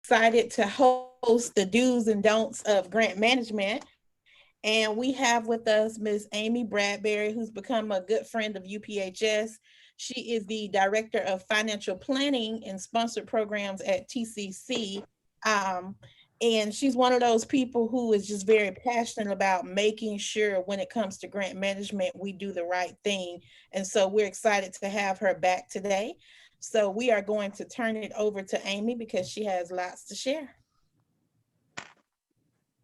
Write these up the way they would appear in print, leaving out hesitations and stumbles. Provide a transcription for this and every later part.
excited to host the do's and don'ts of grant management. And we have with us Ms. Amy Bradbury, who's become a good friend of UPHS. She is the Director of Financial Planning and Sponsored Programs at TCC. Um, and she's one of those people who is just very passionate about making sure when it comes to grant management, we do the right thing. And so we're excited to have her back today. So we are going to turn it over to Amy because she has lots to share.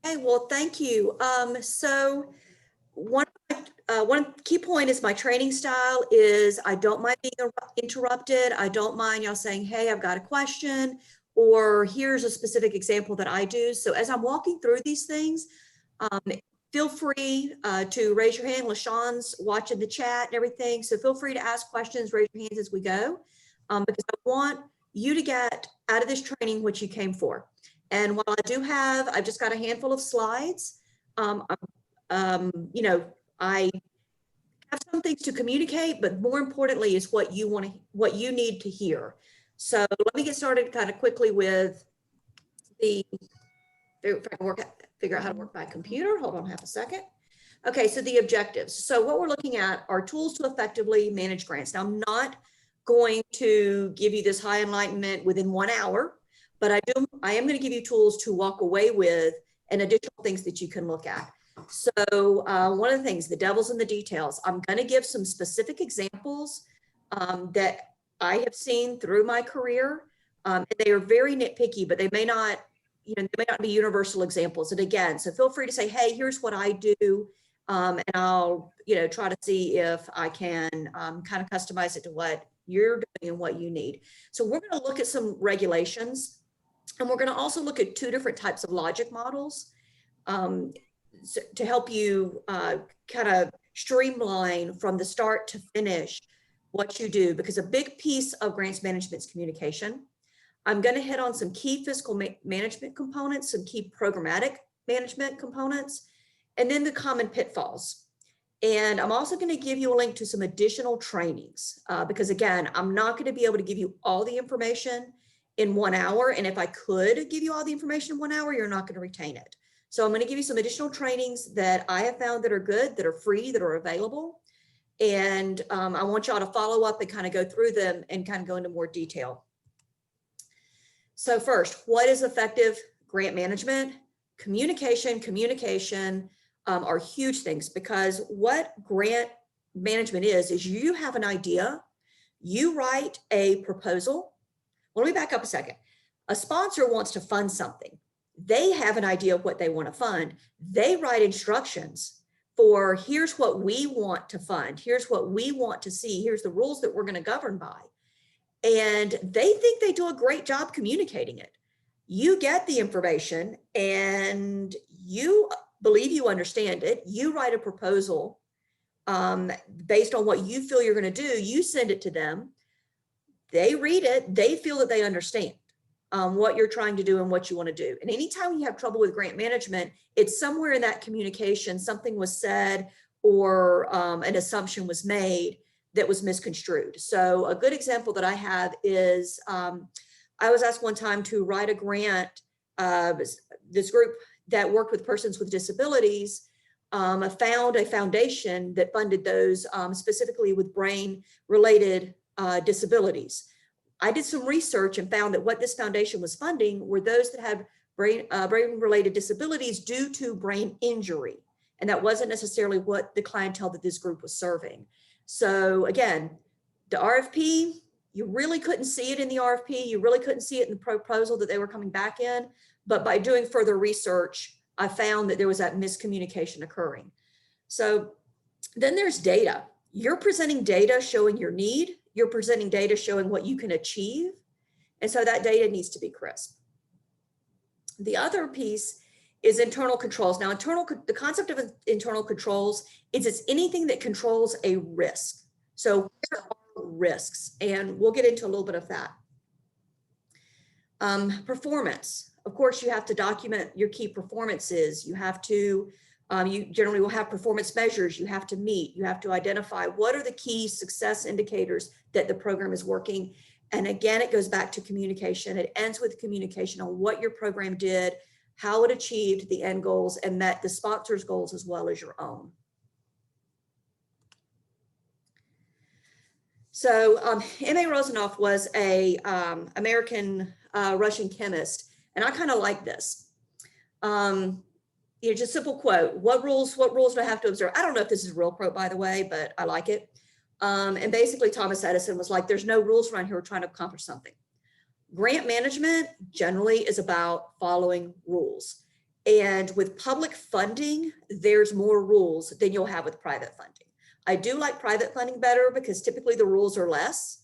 Hey, well, thank you. So one key point is my training style is I don't mind being interrupted. I don't mind y'all saying, hey, I've got a question, or here's a specific example that I do. So as I'm walking through these things, um, feel free to raise your hand. LaShawn's watching the chat and everything. So feel free to ask questions, raise your hands as we go, because I want you to get out of this training what you came for. And while I've just got a handful of slides. You know, I have some things to communicate, but more importantly is what you need to hear. So let me get started kind of quickly with figure out how to work my computer. Hold on half a second. Okay, so the objectives. So what we're looking at are tools to effectively manage grants. Now, I'm not going to give you this high enlightenment within 1 hour, but I am going to give you tools to walk away with and additional things that you can look at. So one of the things, the devil's in the details. I'm going to give some specific examples that I have seen through my career. And they are very nitpicky, but they may not be universal examples. And again, so feel free to say, hey, here's what I do. And I'll, try to see if I can kind of customize it to what you're doing and what you need. So we're going to look at some regulations, and we're going to also look at 2 different types of logic models to help you kind of streamline from the start to finish what you do, because a big piece of grants management is communication. I'm going to hit on some key fiscal management components, some key programmatic management components, and then the common pitfalls. And I'm also going to give you a link to some additional trainings because, again, I'm not going to be able to give you all the information in 1 hour. And if I could give you all the information in 1 hour, you're not going to retain it. So I'm going to give you some additional trainings that I have found that are good, that are free, that are available. And I want y'all to follow up and kind of go through them and kind of go into more detail. So first, what is effective grant management? Communication are huge things, because what grant management is you have an idea, you write a proposal. Well, let me back up a second. A sponsor wants to fund something. They have an idea of what they want to fund. They write instructions for here's what we want to fund. Here's what we want to see. Here's the rules that we're going to govern by. And they think they do a great job communicating it. You get the information and you believe you understand it. You write a proposal based on what you feel you're going to do. You send it to them. They read it. They feel that they understand what you're trying to do and what you want to do. And anytime you have trouble with grant management, it's somewhere in that communication, something was said or an assumption was made that was misconstrued. So a good example that I have is I was asked one time to write a grant. This group that worked with persons with disabilities found a foundation that funded those specifically with brain-related disabilities. I did some research and found that what this foundation was funding were those that had brain-related disabilities due to brain injury. And that wasn't necessarily what the clientele that this group was serving. So again, the RFP, you really couldn't see it in the RFP. You really couldn't see it in the proposal that they were coming back in. But by doing further research, I found that there was that miscommunication occurring. So then there's data. You're presenting data showing your need. You're presenting data showing what you can achieve. And so that data needs to be crisp. The other piece is internal controls. Now, the concept of internal controls is it's anything that controls a risk. So there are risks, and we'll get into a little bit of that. Performance. Of course, you have to document your key performances. You have to, you generally will have performance measures you have to meet. You have to identify what are the key success indicators that the program is working. And again, it goes back to communication. It ends with communication on what your program did, how it achieved the end goals and met the sponsor's goals as well as your own. So M.A. Rozanoff was a American Russian chemist, and I kind of like this. Just simple quote, what rules do I have to observe? I don't know if this is a real quote, by the way, but I like it. And basically Thomas Edison was like, there's no rules around here, we're trying to accomplish something. Grant management generally is about following rules. And with public funding, there's more rules than you'll have with private funding. I do like private funding better because typically the rules are less.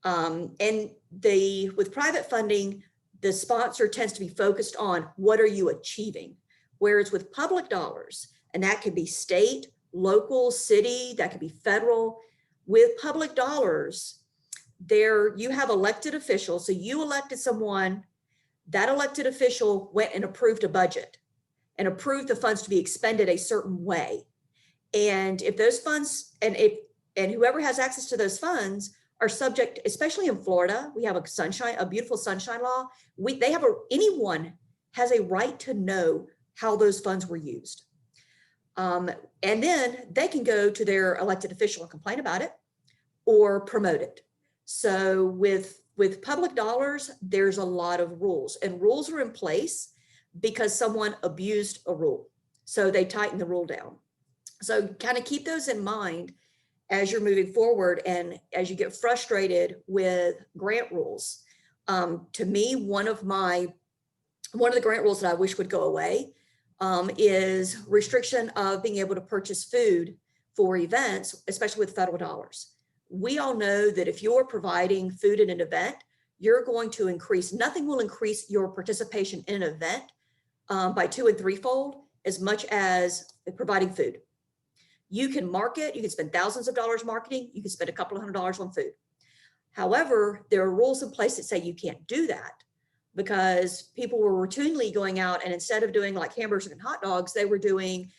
With private funding, the sponsor tends to be focused on what are you achieving? Whereas with public dollars, and that could be state, local, city, that could be federal, with public dollars, you have elected officials. So you elected someone, that elected official went and approved a budget and approved the funds to be expended a certain way. And if those funds, and whoever has access to those funds are subject, especially in Florida, we have a beautiful sunshine law. Anyone has a right to know how those funds were used. And then they can go to their elected official and complain about it or promote it. So with public dollars, there's a lot of rules, and rules are in place because someone abused a rule. So they tighten the rule down. So kind of keep those in mind as you're moving forward and as you get frustrated with grant rules. To me, one of the grant rules that I wish would go away is restriction of being able to purchase food for events, especially with federal dollars. We all know that if you're providing food in an event, you're going to nothing will increase your participation in an event by 2- and 3-fold as much as providing food. You can market, you can spend thousands of dollars marketing, you can spend a couple of $100s on food. However, there are rules in place that say you can't do that because people were routinely going out and instead of doing like hamburgers and hot dogs, they were doing,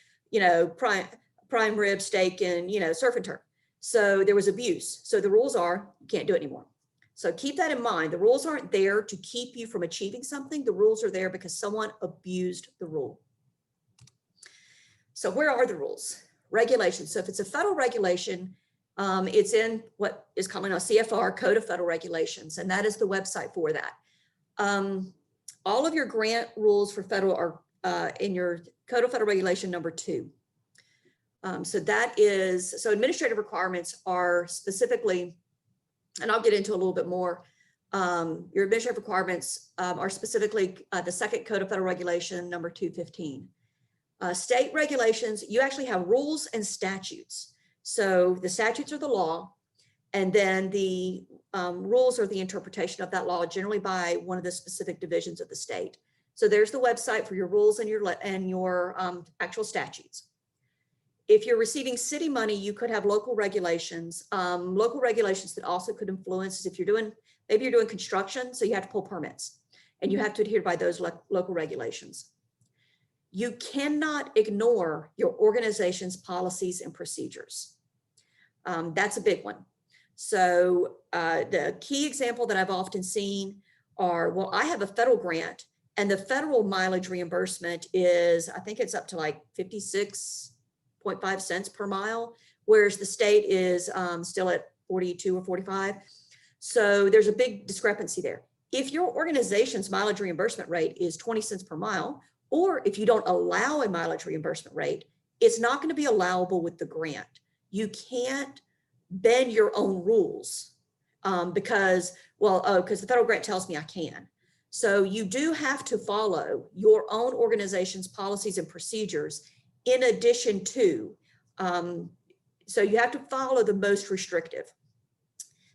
prime rib steak and, surf and turf. So there was abuse. So the rules are, you can't do it anymore. So keep that in mind. The rules aren't there to keep you from achieving something. The rules are there because someone abused the rule. So where are the rules? Regulations. So if it's a federal regulation, it's in what is commonly a CFR, Code of Federal Regulations, and that is the website for that. All of your grant rules for federal are in your Code of Federal Regulation number 2. So administrative requirements are specifically, and I'll get into a little bit more, your administrative requirements are specifically the second Code of Federal Regulation number 215. State regulations, you actually have rules and statutes. So the statutes are the law, and then the rules are the interpretation of that law, generally by one of the specific divisions of the state. So there's the website for your rules and your actual statutes. If you're receiving city money, you could have local regulations. Local regulations that also could influence is maybe you're doing construction, so you have to pull permits, and you have to adhere by those local regulations. You cannot ignore your organization's policies and procedures. That's a big one. So the key example that I've often seen are, well, I have a federal grant and the federal mileage reimbursement is, I think it's up to like 56.5 cents per mile, whereas the state is still at 42 or 45. So there's a big discrepancy there. If your organization's mileage reimbursement rate is 20 cents per mile, or if you don't allow a mileage reimbursement rate, it's not going to be allowable with the grant. You can't bend your own rules because the federal grant tells me I can. So you do have to follow your own organization's policies and procedures in addition to, so you have to follow the most restrictive.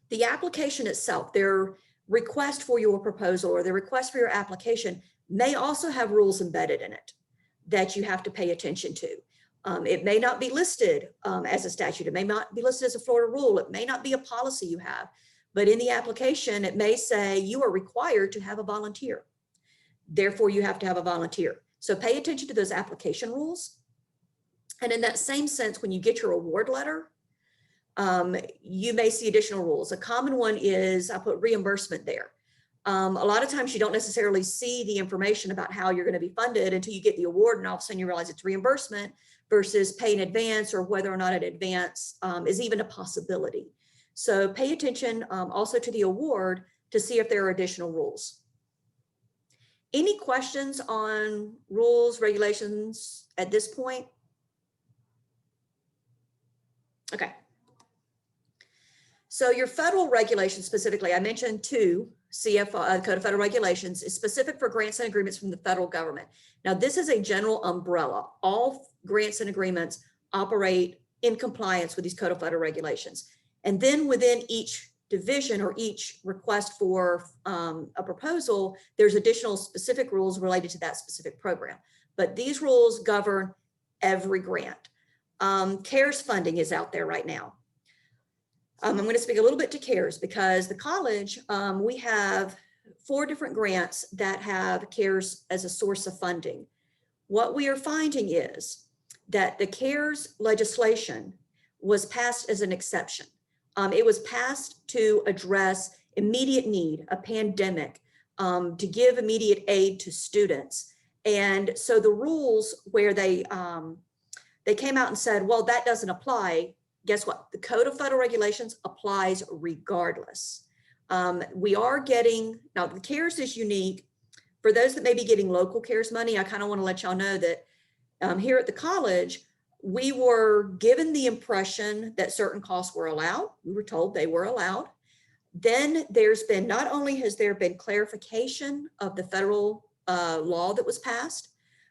The application itself, their request for your proposal or the request for your application may also have rules embedded in it that you have to pay attention to. It may not be listed as a statute. It may not be listed as a Florida rule. It may not be a policy you have, but in the application, it may say you are required to have a volunteer. Therefore, you have to have a volunteer. So pay attention to those application rules. And in that same sense, when you get your award letter, you may see additional rules. A common one is, I put reimbursement there. A lot of times you don't necessarily see the information about how you're going to be funded until you get the award, and all of a sudden you realize it's reimbursement versus pay in advance, or whether or not an advance is even a possibility. So pay attention also to the award to see if there are additional rules. Any questions on rules, regulations at this point? Okay. So your federal regulations specifically, I mentioned two, CFR, Code of Federal Regulations, is specific for grants and agreements from the federal government. Now, this is a general umbrella. All grants and agreements operate in compliance with these Code of Federal Regulations. And then within each division or each request for a proposal, there's additional specific rules related to that specific program. But these rules govern every grant. CARES funding is out there right now. I'm going to speak a little bit to CARES because the college, we have 4 different grants that have CARES as a source of funding. What we are finding is that the CARES legislation was passed as an exception. It was passed to address immediate need, a pandemic, to give immediate aid to students. And so the rules where they came out and said, well, that doesn't apply. Guess what? The Code of Federal Regulations applies regardless. We are getting, now the CARES is unique. For those that may be getting local CARES money, I kind of want to let y'all know that here at the college, we were given the impression that certain costs were allowed. We were told they were allowed. Then there's been, not only has there been clarification of the federal law that was passed,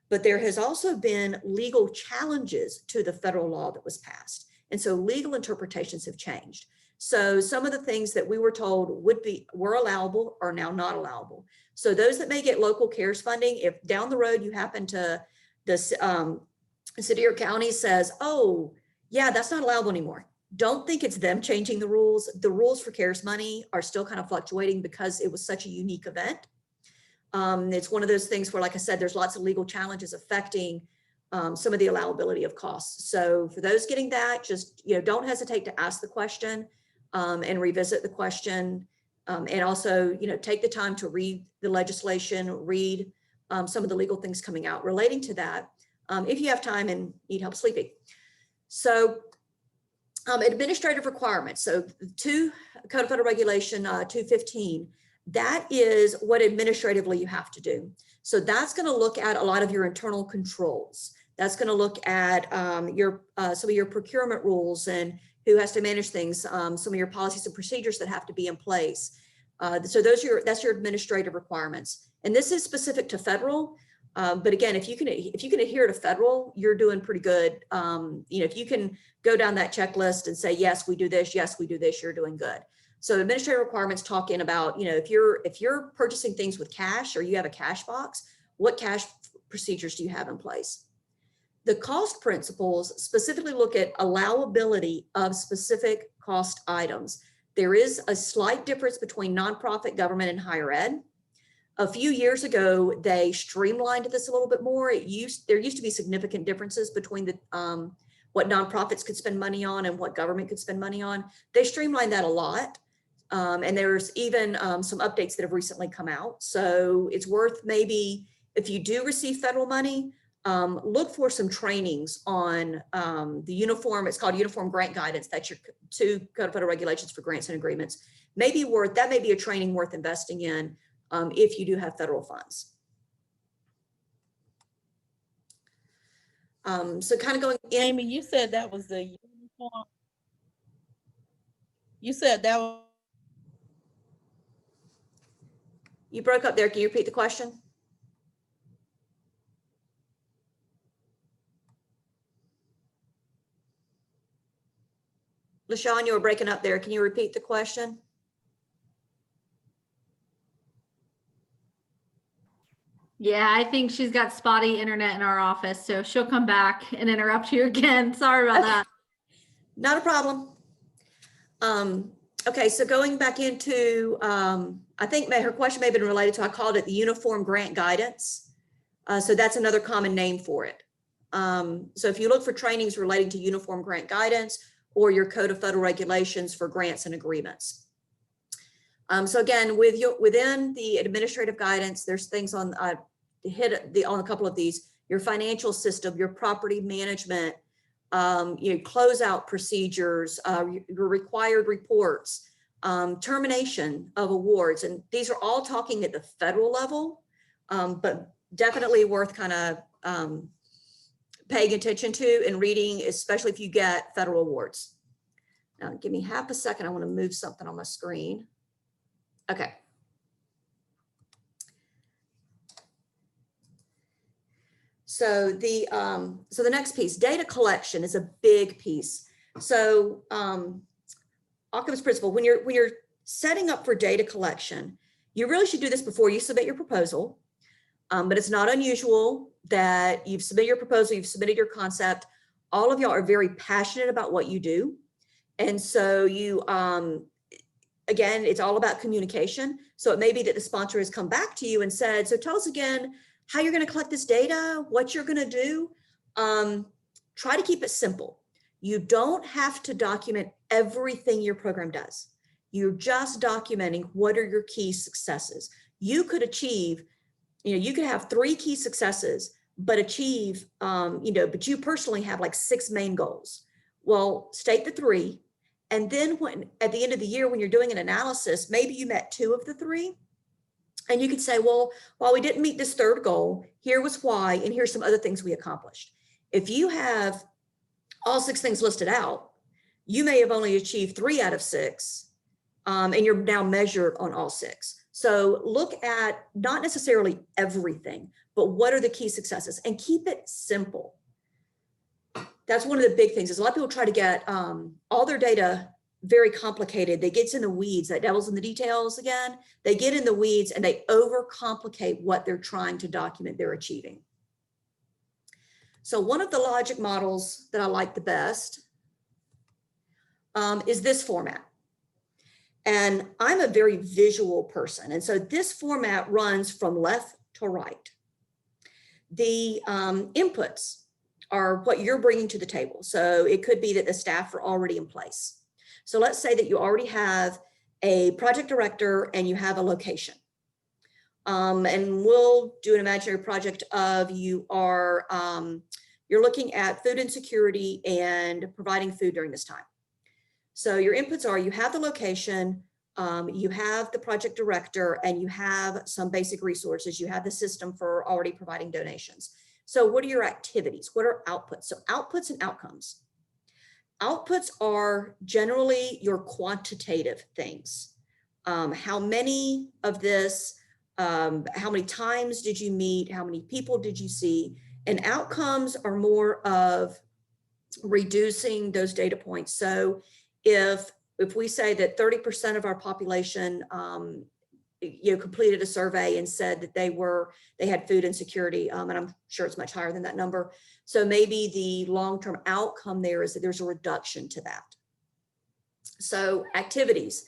but there has also been legal challenges to the federal law that was passed. And so legal interpretations have changed. So some of the things that we were told were allowable are now not allowable. So those that may get local CARES funding, if down the road you happen to, this city or county says, oh, yeah, that's not allowable anymore. Don't think it's them changing the rules. The rules for CARES money are still kind of fluctuating because it was such a unique event. It's one of those things where, like I said, there's lots of legal challenges affecting some of the allowability of costs. So for those getting that, just, don't hesitate to ask the question and revisit the question. And also, take the time to read the legislation, read some of the legal things coming out relating to that, if you have time and need help sleeping. So administrative requirements. So Code of Federal Regulation 215, that is what administratively you have to do. So that's going to look at a lot of your internal controls. That's going to look at some of your procurement rules and who has to manage things, some of your policies and procedures that have to be in place. So that's your administrative requirements. And this is specific to federal. But again, if you can adhere to federal, you're doing pretty good. If you can go down that checklist and say, yes, we do this, yes, we do this, you're doing good. So administrative requirements talking about, if you're purchasing things with cash or you have a cash box, what cash procedures do you have in place? The cost principles specifically look at allowability of specific cost items. There is a slight difference between nonprofit, government, and higher ed. A few years ago, they streamlined this a little bit more. There used to be significant differences between what nonprofits could spend money on and what government could spend money on. They streamlined that a lot. And there's even some updates that have recently come out. So it's worth, maybe if you do receive federal money, look for some trainings on the uniform. It's called Uniform Grant Guidance. That's your 2 Code of Federal Regulations for grants and agreements. That may be a training worth investing in if you do have federal funds. So kind of going in. Amy, you said that was the uniform. You said that was. You broke up there. Can you repeat the question? LaShawn, you were breaking up there. Can you repeat the question? Yeah, I think she's got spotty internet in our office, so she'll come back and interrupt you again. Sorry about that. Not a problem. Okay, so going back into, I think her question may have been related to, I called it the Uniform Grant Guidance. So that's another common name for it. So if you look for trainings relating to Uniform Grant Guidance, or your Code of Federal Regulations for grants and agreements. So again, within the administrative guidance, there's things on on a couple of these: your financial system, your property management, your closeout procedures, your required reports, termination of awards, and these are all talking at the federal level, but definitely worth kind of paying attention to and reading, especially if you get federal awards. Now, give me half a second. I want to move something on my screen. Okay. So the next piece, data collection, is a big piece. So Occam's principle, when you're setting up for data collection, you really should do this before you submit your proposal. But it's not unusual that you've submitted your proposal, you've submitted your concept. All of y'all are very passionate about what you do. And so you, again, it's all about communication. So it may be that the sponsor has come back to you and said, so tell us again how you're going to collect this data, what you're going to do. Try to keep it simple. You don't have to document everything your program does. You're just documenting what are your key successes. You could achieve, you could have 3 key successes, but achieve, but you personally have like 6 main goals. Well, state the 3. And then when at the end of the year, when you're doing an analysis, maybe you met 2 of the 3. And you could say, well, while we didn't meet this 3rd goal, here was why, and here's some other things we accomplished. If you have all 6 things listed out, you may have only achieved 3 out of 6, and you're now measured on all 6. So look at not necessarily everything, but what are the key successes, and keep it simple. That's one of the big things, is a lot of people try to get all their data very complicated. They get in the weeds, that devil's in the details again. They get in the weeds and they overcomplicate what they're trying to document they're achieving. So one of the logic models that I like the best is this format. And I'm a very visual person. And so this format runs from left to right. The inputs are what you're bringing to the table. So it could be that the staff are already in place. So let's say that you already have a project director and you have a location. And we'll do an imaginary project of you're looking at food insecurity and providing food during this time. So your inputs are, you have the location, you have the project director, and you have some basic resources. You have the system for already providing donations. So what are your activities? What are outputs? So outputs and outcomes. Outputs are generally your quantitative things. How many of this, how many times did you meet? How many people did you see? And outcomes are more of reducing those data points. So if we say that 30% of our population completed a survey and said that they had food insecurity, and I'm sure it's much higher than that number. So maybe the long-term outcome there is that there's a reduction to that. So activities.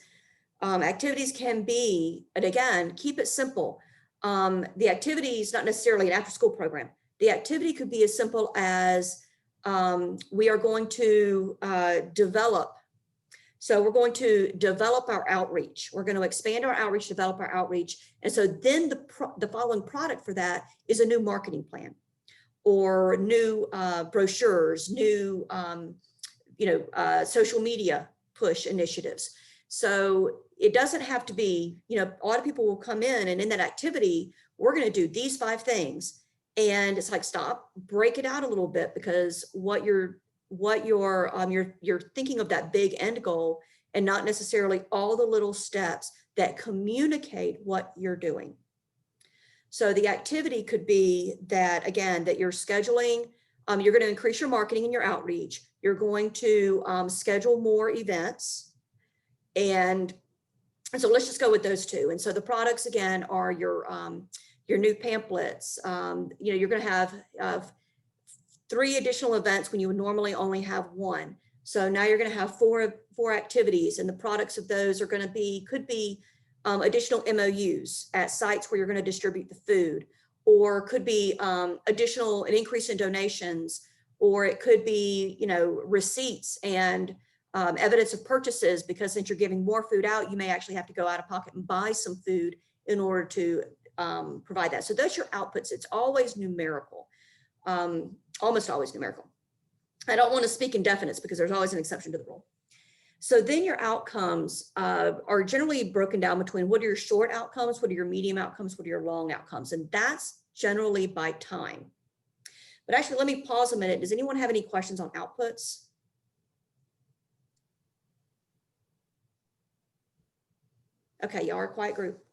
Activities can be, and again, keep it simple. The activity is not necessarily an after-school program. The activity could be as simple as we are going to develop. So we're going to develop our outreach. We're going to expand our outreach, develop our outreach. And so then the following product for that is a new marketing plan, or new brochures, new social media push initiatives. So it doesn't have to be, a lot of people will come in that activity, we're going to do these 5 things. And it's like, stop, break it out a little bit, because you're thinking of that big end goal and not necessarily all the little steps that communicate what you're doing. So the activity could be that, again, that you're scheduling, you're going to increase your marketing and your outreach. You're going to schedule more events. And so let's just go with those 2. And so the products, again, are your new pamphlets. You're going to have 3 additional events when you would normally only have 1. So now you're going to have 4 activities, and the products of those are going to could be additional MOUs at sites where you're going to distribute the food, or could be an increase in donations, or it could be, receipts and evidence of purchases, because since you're giving more food out, you may actually have to go out of pocket and buy some food in order to provide that. So those are your outputs. It's always numerical, almost always numerical. I don't want to speak in definites because there's always an exception to the rule. So then your outcomes are generally broken down between what are your short outcomes, what are your medium outcomes, what are your long outcomes, and that's generally by time. But actually, let me pause a minute. Does anyone have any questions on outputs? Okay, y'all are a quiet group.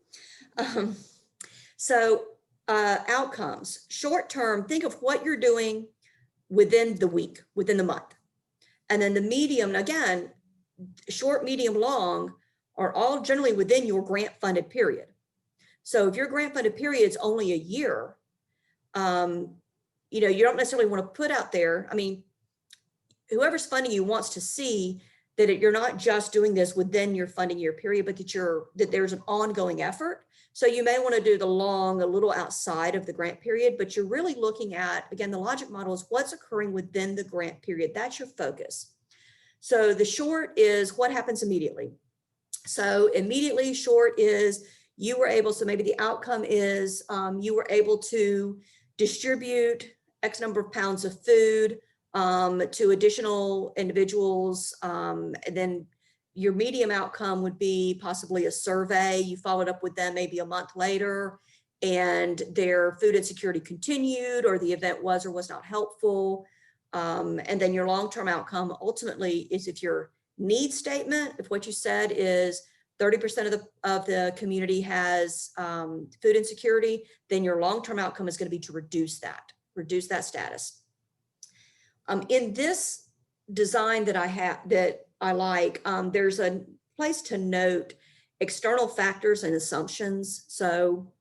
Outcomes, short term, think of what you're doing within the week, within the month. And then the medium, again, short, medium, long are all generally within your grant funded period. So if your grant funded period is only a year, you know, you don't necessarily want to put out there, I mean, whoever's funding you wants to see that you're not just doing this within your funding year period, but that there's an ongoing effort. So you may want to do the long a little outside of the grant period, but you're really looking at, again, the logic model is what's occurring within the grant period. That's your focus. So the short is what happens immediately. So immediately short is you were able, so maybe the outcome is you were able to distribute X number of pounds of food to additional individuals. And then your medium outcome would be possibly a survey. You followed up with them maybe a month later and their food insecurity continued, or the event was or was not helpful. And then your long-term outcome ultimately is if your need statement, if what you said is 30% of the community has food insecurity, then your long-term outcome is going to be to reduce that status. In this design that I have, that I like, there's a place to note external factors and assumptions. So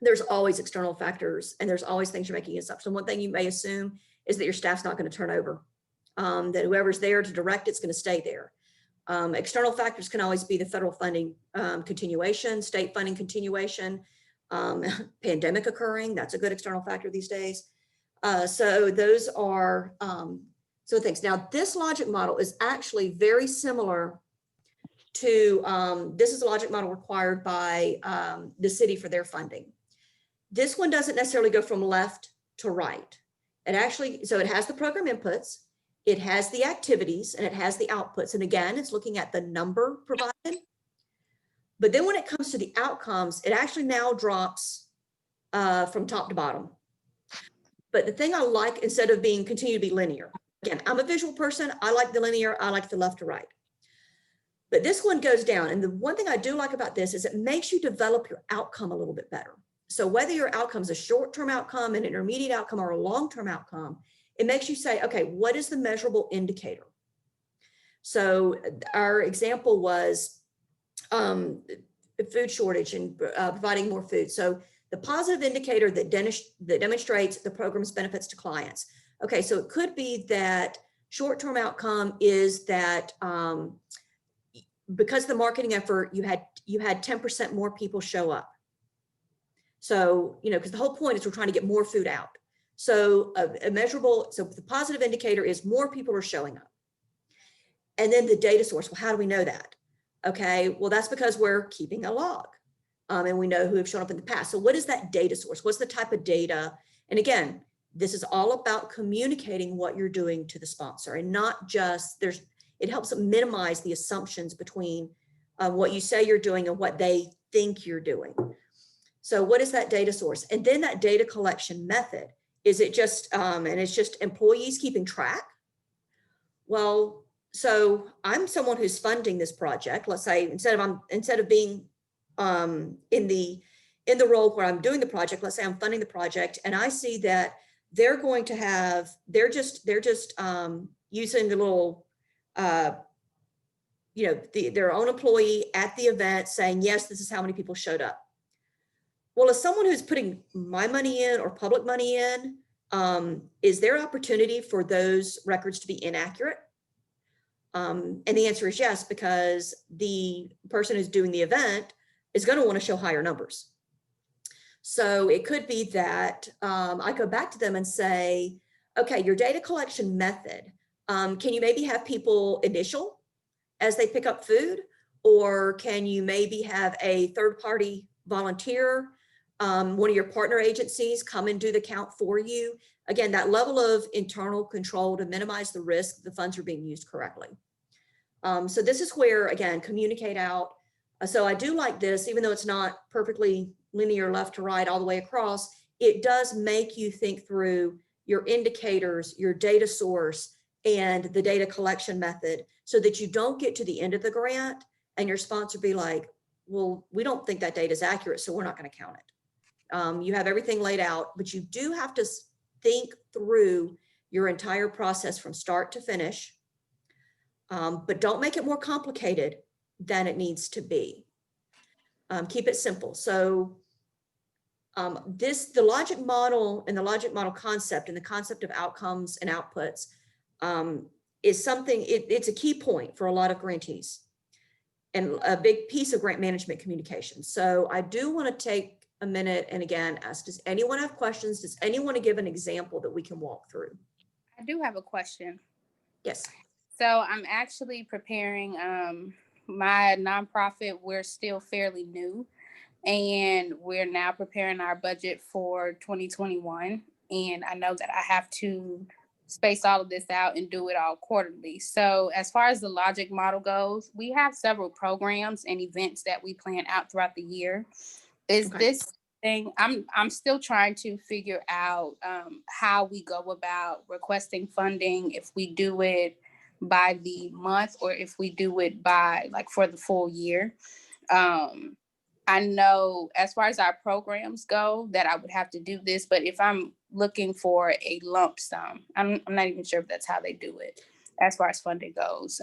there's always external factors and there's always things you're making assumptions. One thing you may assume is that your staff's not going to turn over, that whoever's there to direct it's going to stay there. External factors can always be the federal funding continuation, state funding continuation, pandemic occurring. That's a good external factor these days. So those are so things. Now, this logic model is actually very similar to, this is a logic model required by the city for their funding. This one doesn't necessarily go from left to right. It actually, so it has the program inputs, it has the activities, and it has the outputs. And again, it's looking at the number provided. But then when it comes to the outcomes, it actually now drops from top to bottom. But the thing I like, instead of being continue to be linear, again, I'm a visual person. I like the linear, I like the left to right. But this one goes down. And the one thing I do like about this is it makes you develop your outcome a little bit better. So whether your outcome is a short-term outcome, an intermediate outcome, or a long-term outcome, it makes you say, okay, what is the measurable indicator? So our example was food shortage and providing more food. So the positive indicator that demonstrates the program's benefits to clients. Okay, so it could be that short-term outcome is that because of the marketing effort, you had 10% more people show up. So, you know, because the whole point is we're trying to get more food out. So a measurable, so the positive indicator is more people are showing up. And then the data source, well, how do we know that? Okay, well, that's because we're keeping a log and we know who have shown up in the past. So what is that data source? What's the type of data? And again, this is all about communicating what you're doing to the sponsor and not just, it helps minimize the assumptions between what you say you're doing and what they think you're doing. So what is that data source? And then that data collection method, is it just, and it's just employees keeping track? Well, so I'm someone who's funding this project. Let's say instead of being in the role where I'm doing the project, let's say I'm funding the project and I see that they're going to have, they're just using the little, you know, their own employee at the event saying, yes, this is how many people showed up. Well, as someone who's putting my money in or public money in, is there opportunity for those records to be inaccurate? And the answer is yes, because the person who's doing the event is going to want to show higher numbers. So it could be that I go back to them and say, okay, your data collection method, Can you maybe have people initial as they pick up food? Or can you maybe have a third-party volunteer, one of your partner agencies come and do the count for you? Again, that level of internal control to minimize the risk that the funds are being used correctly. So this is where, again, communicate out. So I do like this, even though it's not perfectly linear left to right all the way across, it does make you think through your indicators, your data source, and the data collection method, so that you don't get to the end of the grant and your sponsor be like, well, we don't think that data is accurate, so we're not going to count it. You have everything laid out, but you do have to think through your entire process from start to finish, but don't make it more complicated than it needs to be. Keep it simple. So the logic model and the logic model concept and the concept of outcomes and outputs is something, it's a key point for a lot of grantees and a big piece of grant management communication. So I do want to take a minute and again ask, does anyone have questions? Does anyone want to give an example that we can walk through? I do have a question. Yes. So I'm actually preparing my nonprofit. We're still fairly new, and we're now preparing our budget for 2021. And I know that I have to space all of this out and do it all quarterly. So as far as the logic model goes, we have several programs and events that we plan out throughout the year. Is Okay. this thing, I'm still trying to figure out how we go about requesting funding, if we do it by the month or if we do it by like for the full year. I know as far as our programs go that I would have to do this, but if I'm looking for a lump sum, I'm not even sure if that's how they do it as far as funding goes.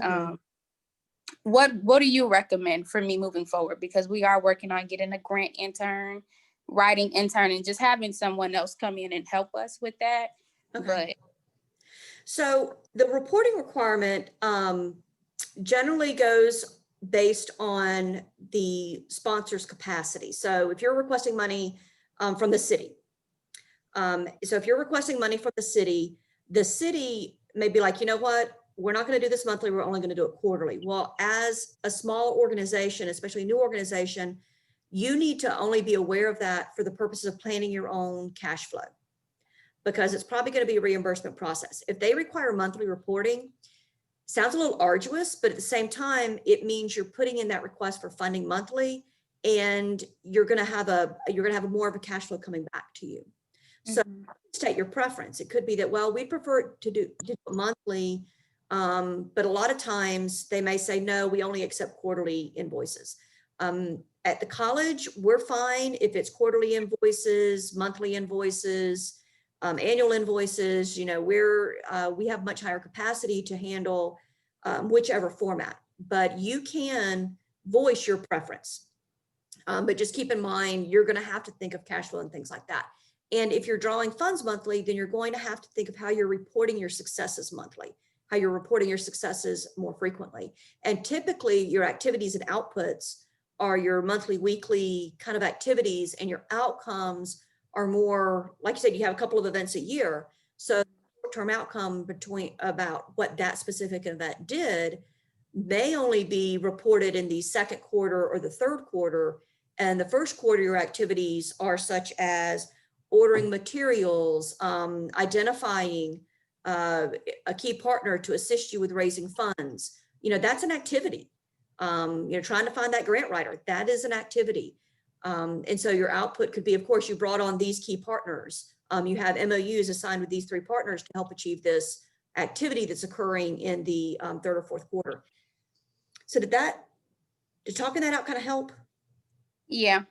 What do you recommend for me moving forward? Because we are working on getting a grant intern, writing intern, and just having someone else come in and help us with that. Okay. So the reporting requirement generally goes based on the sponsor's capacity. So if you're requesting money from the city, the city may be like, you know what, we're not going to do this monthly, we're only going to do it quarterly. Well, as a small organization, especially a new organization, you need to only be aware of that for the purposes of planning your own cash flow, because it's probably going to be a reimbursement process. If they require monthly reporting, sounds a little arduous, but at the same time, it means you're putting in that request for funding monthly, and you're going to have more of a cash flow coming back to you. So state your preference. It could be that, well, we prefer to do it monthly, but a lot of times they may say, no, we only accept quarterly invoices. At the college, we're fine if it's quarterly invoices, monthly invoices, annual invoices. You know, we have much higher capacity to handle whichever format, but you can voice your preference. But just keep in mind, you're going to have to think of cash flow and things like that. And if you're drawing funds monthly, then you're going to have to think of how you're reporting your successes monthly, how you're reporting your successes more frequently. And typically your activities and outputs are your monthly, weekly kind of activities, and your outcomes are more, like you said, you have a couple of events a year. So short-term outcome about what that specific event did may only be reported in the second quarter or the third quarter. And the first quarter, your activities are such as ordering materials, identifying a key partner to assist you with raising funds. You know, that's an activity. Trying to find that grant writer, that is an activity. And so your output could be, of course, you brought on these key partners. You have MOUs assigned with these 3 partners to help achieve this activity that's occurring in the third or fourth quarter. So did talking that out kind of help? Yeah,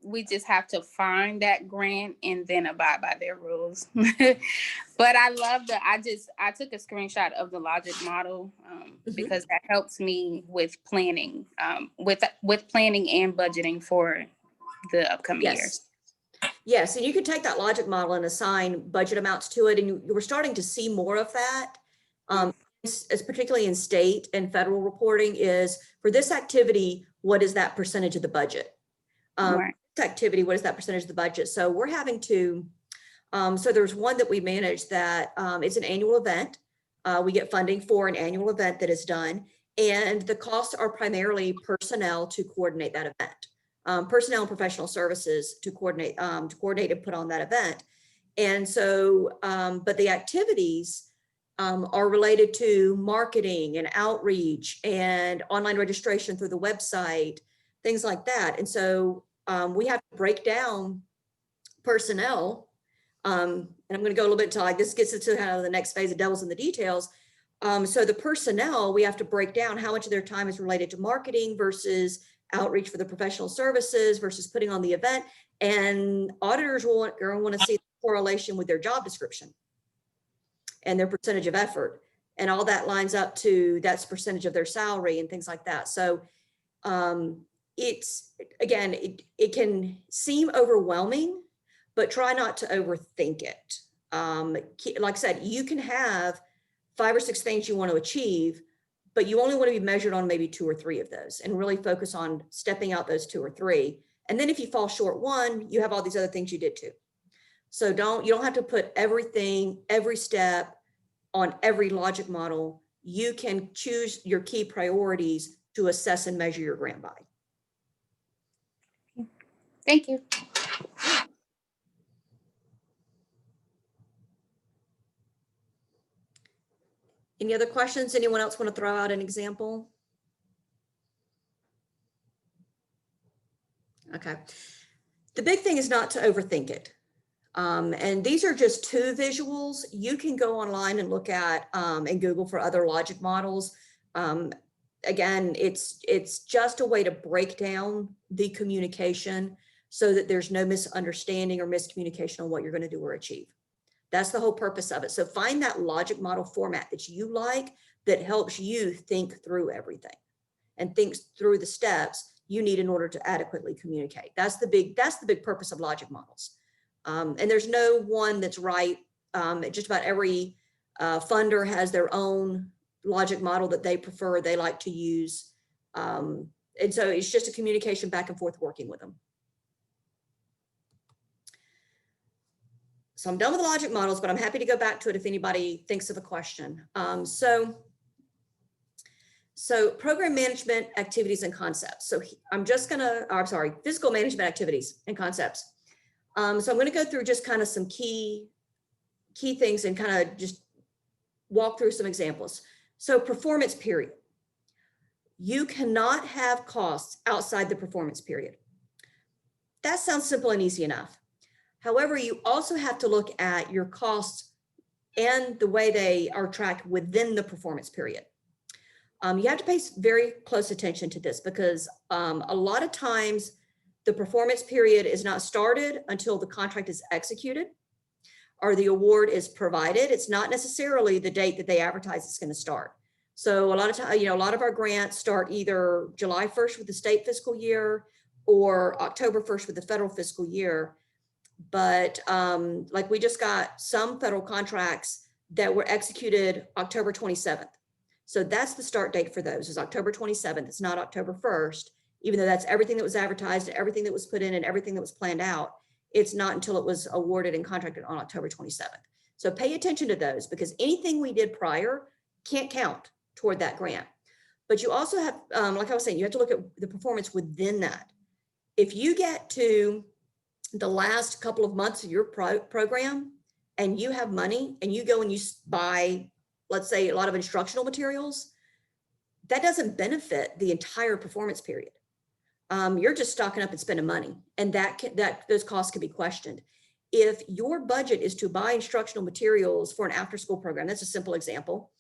we just have to find that grant and then abide by their rules. But I love I took a screenshot of the logic model because that helps me with planning, with planning and budgeting for the upcoming years. Yes, and you can take that logic model and assign budget amounts to it. And we're starting to see more of that, as particularly in state and federal reporting, is for this activity, what is that percentage of the budget? Right. Activity, what is that percentage of the budget? So we're having to So there's one that we manage that it's an annual event. We get funding for an annual event that is done, and the costs are primarily personnel to coordinate that event, personnel and professional services to coordinate and put on that event. And so, but the activities are related to marketing and outreach and online registration through the website, things like that. And so we have to break down personnel. And I'm going to go a little bit to like this gets into kind of the next phase of devils in the details. So the personnel, we have to break down how much of their time is related to marketing versus outreach for the professional services versus putting on the event. And auditors will want to see the correlation with their job description and their percentage of effort. And all that lines up to that's percentage of their salary and things like that. So it's, again, it can seem overwhelming, but try not to overthink it. Like I said, you can have 5 or 6 things you want to achieve, but you only want to be measured on maybe 2 or 3 of those and really focus on stepping out those 2 or 3. And then if you fall short one, you have all these other things you did too. So you don't have to put everything, every step on every logic model. You can choose your key priorities to assess and measure your grant by. Thank you. Any other questions? Anyone else want to throw out an example? Okay. The big thing is not to overthink it. And these are just 2 visuals. You can go online and look at and Google for other logic models. Again, it's just a way to break down the communication so that there's no misunderstanding or miscommunication on what you're going to do or achieve. That's the whole purpose of it. So find that logic model format that you like that helps you think through everything and think through the steps you need in order to adequately communicate. That's the big purpose of logic models. And there's no one that's right. Just about every funder has their own logic model that they prefer, they like to use. And so it's just a communication back and forth working with them. So I'm done with the logic models, but I'm happy to go back to it if anybody thinks of a question. So program management activities and concepts. So I'm sorry, fiscal management activities and concepts. So I'm going to go through just kind of some key things and kind of just walk through some examples. So performance period. You cannot have costs outside the performance period. That sounds simple and easy enough. However, you also have to look at your costs and the way they are tracked within the performance period. You have to pay very close attention to this because a lot of times the performance period is not started until the contract is executed or the award is provided. It's not necessarily the date that they advertise it's going to start. So a lot of times, a lot of our grants start either July 1st with the state fiscal year or October 1st with the federal fiscal year. But like we just got some federal contracts that were executed October 27th. So that's the start date for those is October 27th. It's not October 1st, even though that's everything that was advertised, everything that was put in and everything that was planned out. It's not until it was awarded and contracted on October 27th. So pay attention to those because anything we did prior can't count toward that grant. But you also have, like I was saying, you have to look at the performance within that. If you get to the last couple of months of your program and you have money and you go and you buy, let's say, a lot of instructional materials, that doesn't benefit the entire performance period. You're just stocking up and spending money, and those costs can be questioned. If your budget is to buy instructional materials for an after-school program, that's a simple example,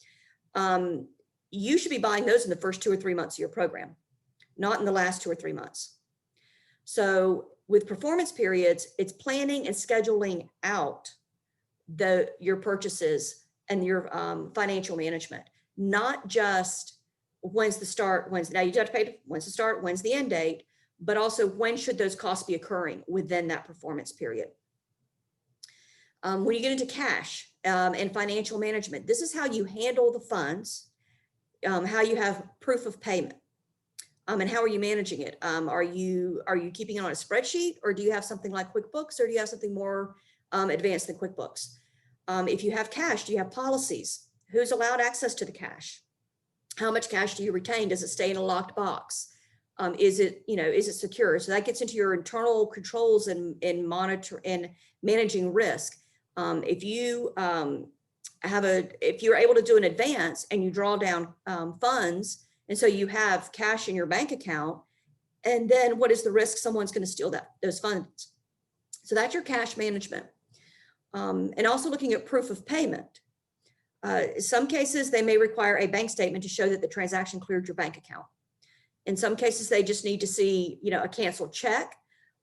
you should be buying those in the first 2 or 3 months of your program, not in the last 2 or 3 months. So with performance periods, it's planning and scheduling out your purchases and your financial management, not just when's the start, now you have to pay when's the start, when's the end date, but also when should those costs be occurring within that performance period. When you get into cash and financial management, this is how you handle the funds, how you have proof of payment. And how are you managing it? Are you keeping it on a spreadsheet, or do you have something like QuickBooks, or do you have something more advanced than QuickBooks. If you have cash, do you have policies? Who's allowed access to the cash? How much cash do you retain? Does it stay in a locked box? Is it secure? So that gets into your internal controls and monitor and managing risk. If you're able to do an advance and you draw down funds, and so you have cash in your bank account, and then what is the risk someone's going to steal those funds? So that's your cash management. And also looking at proof of payment. Some cases, they may require a bank statement to show that the transaction cleared your bank account. In some cases, they just need to see, a canceled check,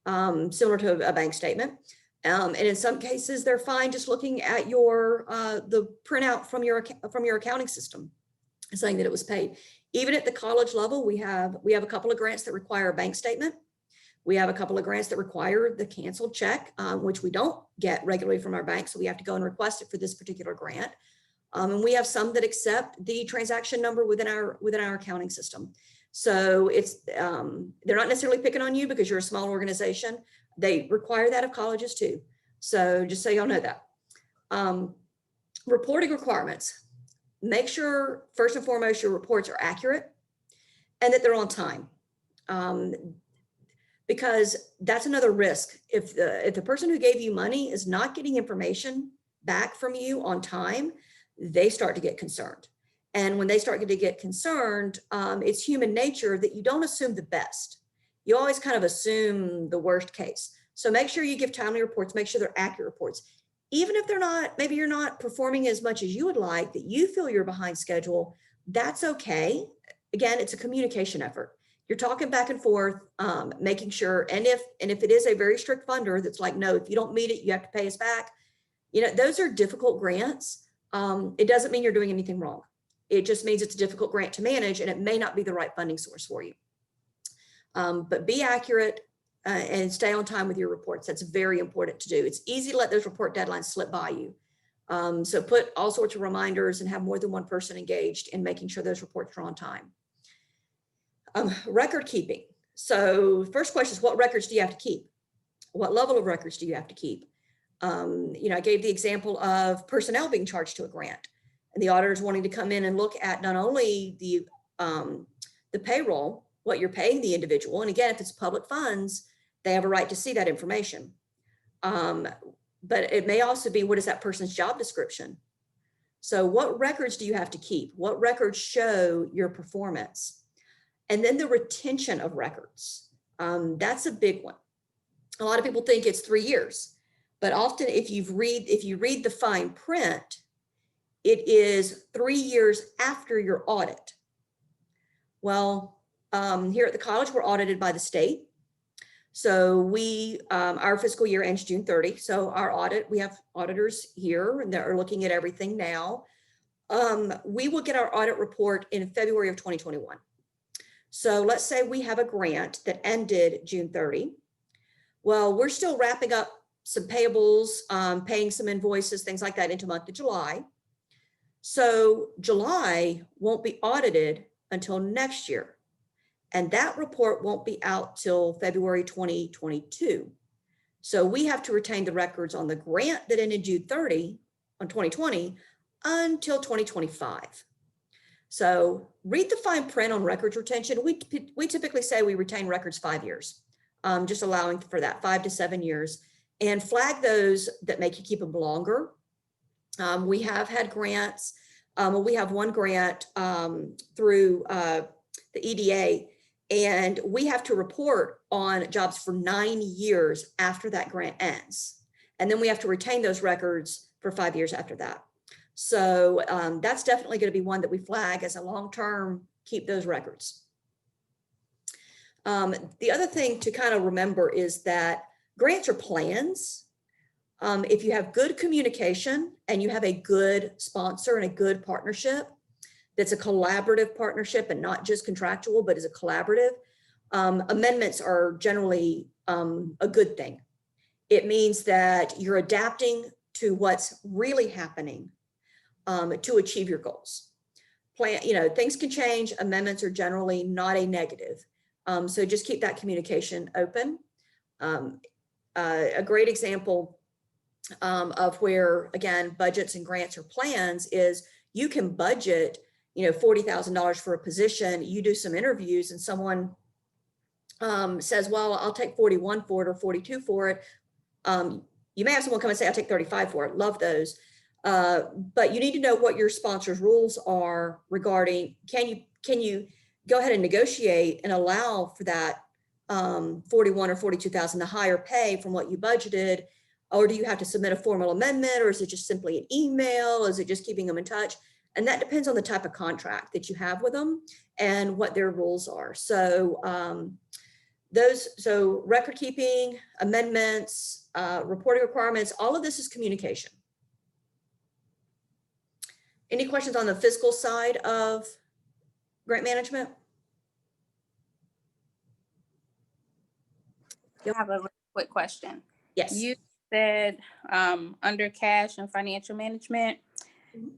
similar to a bank statement. And in some cases, they're fine just looking at the printout from your accounting system, saying that it was paid. Even at the college level, we have a couple of grants that require a bank statement. We have a couple of grants that require the canceled check, which we don't get regularly from our bank, so we have to go and request it for this particular grant. And we have some that accept the transaction number within our accounting system. So it's they're not necessarily picking on you because you're a small organization. They require that of colleges too. So just so y'all know that. Reporting requirements. Make sure first and foremost your reports are accurate and that they're on time. Because that's another risk. If the person who gave you money is not getting information back from you on time, they start to get concerned. And when they start to get concerned, it's human nature that you don't assume the best. You always kind of assume the worst case. So make sure you give timely reports, make sure they're accurate reports. Even if they're not, maybe you're not performing as much as you would like, that you feel you're behind schedule, that's okay. Again, it's a communication effort. You're talking back and forth, making sure, and if it is a very strict funder that's like, no, if you don't meet it, you have to pay us back. Those are difficult grants. It doesn't mean you're doing anything wrong. It just means it's a difficult grant to manage and it may not be the right funding source for you. But be accurate and stay on time with your reports. That's very important to do. It's easy to let those report deadlines slip by you. So put all sorts of reminders and have more than one person engaged in making sure those reports are on time. Record keeping. So first question is, what records do you have to keep? What level of records do you have to keep? I gave the example of personnel being charged to a grant and the auditors wanting to come in and look at not only the payroll, what you're paying the individual. And again, if it's public funds, they have a right to see that information. But it may also be, what is that person's job description? So what records do you have to keep? What records show your performance? And then the retention of records. That's a big one. A lot of people think it's 3 years, but often if you read the fine print, it is 3 years after your audit. Well, here at the college, we're audited by the state. So our fiscal year ends June 30. So we have auditors here and they're looking at everything now. We will get our audit report in February of 2021. So let's say we have a grant that ended June 30. Well, we're still wrapping up some payables, paying some invoices, things like that into month of July. So July won't be audited until next year. And that report won't be out till February 2022. So we have to retain the records on the grant that ended June 30 on 2020 until 2025. So read the fine print on records retention. We typically say we retain records 5 years, just allowing for that 5 to 7 years, and flag those that make you keep them longer. We have had grants. We have one grant through the EDA, and we have to report on jobs for 9 years after that grant ends. And then we have to retain those records for 5 years after that. So that's definitely going to be one that we flag as a long-term, keep those records. The other thing to kind of remember is that grants are plans. If you have good communication and you have a good sponsor and a good partnership, that's a collaborative partnership and not just contractual, but is a collaborative, amendments are generally a good thing. It means that you're adapting to what's really happening to achieve your goals. Things can change. Amendments are generally not a negative. So just keep that communication open. A great example of where, again, budgets and grants or plans is you can budget, $40,000 for a position, you do some interviews and someone says, well, I'll take 41 for it or 42 for it. You may have someone come and say, I'll take 35 for it. Love those. But you need to know what your sponsor's rules are regarding, can you go ahead and negotiate and allow for that 41 or 42,000 to higher pay from what you budgeted? Or do you have to submit a formal amendment, or is it just simply an email? Is it just keeping them in touch? And that depends on the type of contract that you have with them and what their rules are. So so record keeping, amendments, reporting requirements, all of this is communication. Any questions on the fiscal side of grant management? I have a really quick question. Yes. You said under cash and financial management, Mhm.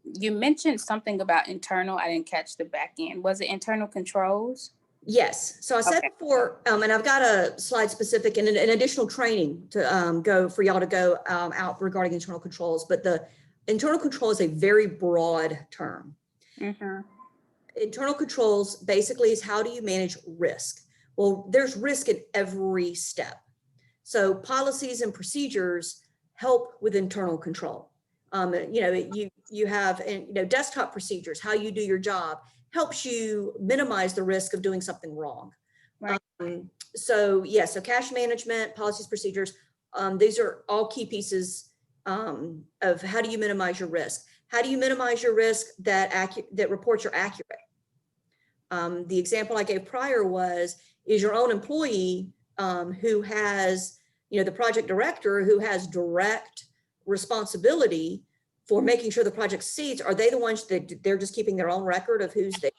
you mentioned something about internal. I didn't catch the back end. Was it internal controls? Yes. So I said Okay. before, and I've got a slide specific and an additional training to go for y'all to go out regarding internal controls. But the internal control is a very broad term. Mm-hmm. Internal controls basically is how do you manage risk? Well, there's risk at every step. So policies and procedures help with internal control. You have desktop procedures, how you do your job helps you minimize the risk of doing something wrong. Right. So cash management, policies, procedures, these are all key pieces of how do you minimize your risk? How do you minimize your risk that reports are accurate? The example I gave prior is your own employee who has, the project director who has direct responsibility for making sure the project succeeds. Are they the ones that they're just keeping their own record of who's there?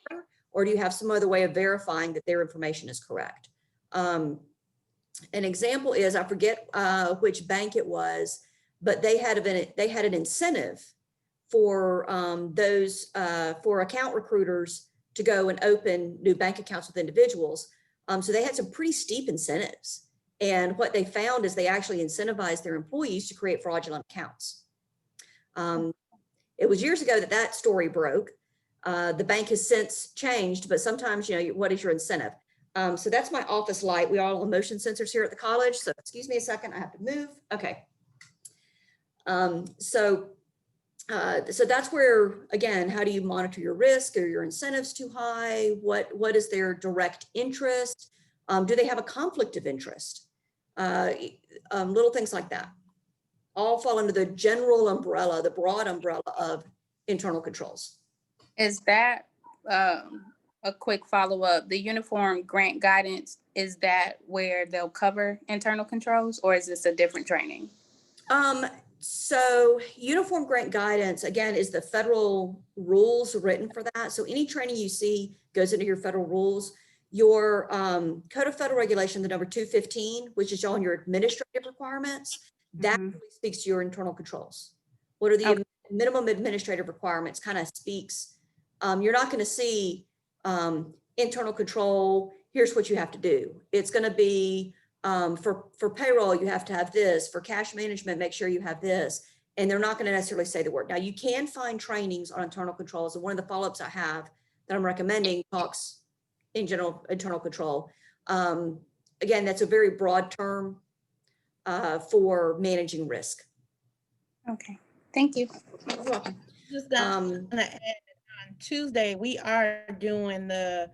Or do you have some other way of verifying that their information is correct? An example is, I forget which bank it was, but they had an incentive for for account recruiters to go and open new bank accounts with individuals. So they had some pretty steep incentives. And what they found is they actually incentivized their employees to create fraudulent accounts. It was years ago that story broke. The bank has since changed, but sometimes, what is your incentive? So that's my office light. We all have motion sensors here at the college. So excuse me a second, I have to move. Okay. So that's where, again, how do you monitor your risk? Are your incentives too high? What is their direct interest? Do they have a conflict of interest? Little things like that all fall under the general umbrella, the broad umbrella of internal controls. Is that a quick follow-up? The uniform grant guidance, is that where they'll cover internal controls, or is this a different training? So uniform grant guidance, again, is the federal rules written for that. So any training you see goes into your federal rules. Your Code of Federal Regulation, the number 215, which is on your administrative requirements, that really speaks to your internal controls. What are the minimum administrative requirements? Kind of speaks. You're not going to see internal control, here's what you have to do. It's going to be for payroll, you have to have this. For cash management, make sure you have this. And they're not going to necessarily say the word. Now, you can find trainings on internal controls. And one of the follow-ups I have that I'm recommending talks in general internal control. Again, that's a very broad term for managing risk. Okay, thank you. You're welcome. Just gonna add that on Tuesday, we are doing the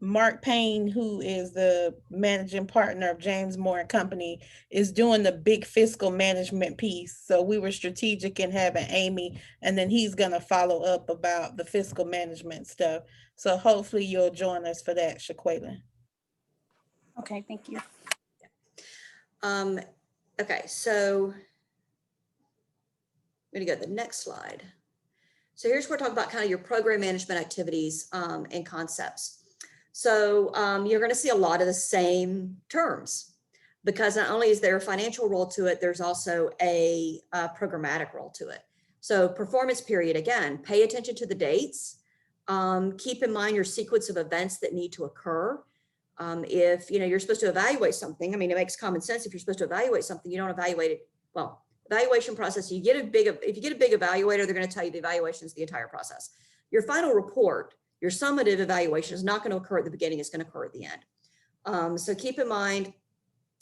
Mark Payne, who is the managing partner of James Moore and Company, is doing the big fiscal management piece. So we were strategic in having Amy, and then he's going to follow up about the fiscal management stuff. So hopefully you'll join us for that, Shaquela. Okay, thank you. Okay, so I'm going to go to the next slide. So here's where we're talking about kind of your program management activities and concepts. So you're going to see a lot of the same terms, because not only is there a financial role to it, there's also a programmatic role to it. So performance period, again, pay attention to the dates. Keep in mind your sequence of events that need to occur. If you're supposed to evaluate something, I mean, it makes common sense. If you're supposed to evaluate something, you don't evaluate it. Well, evaluation process, if you get a big evaluator, they're going to tell you the evaluation is the entire process. Your final report, your summative evaluation is not going to occur at the beginning, it's going to occur at the end. So keep in mind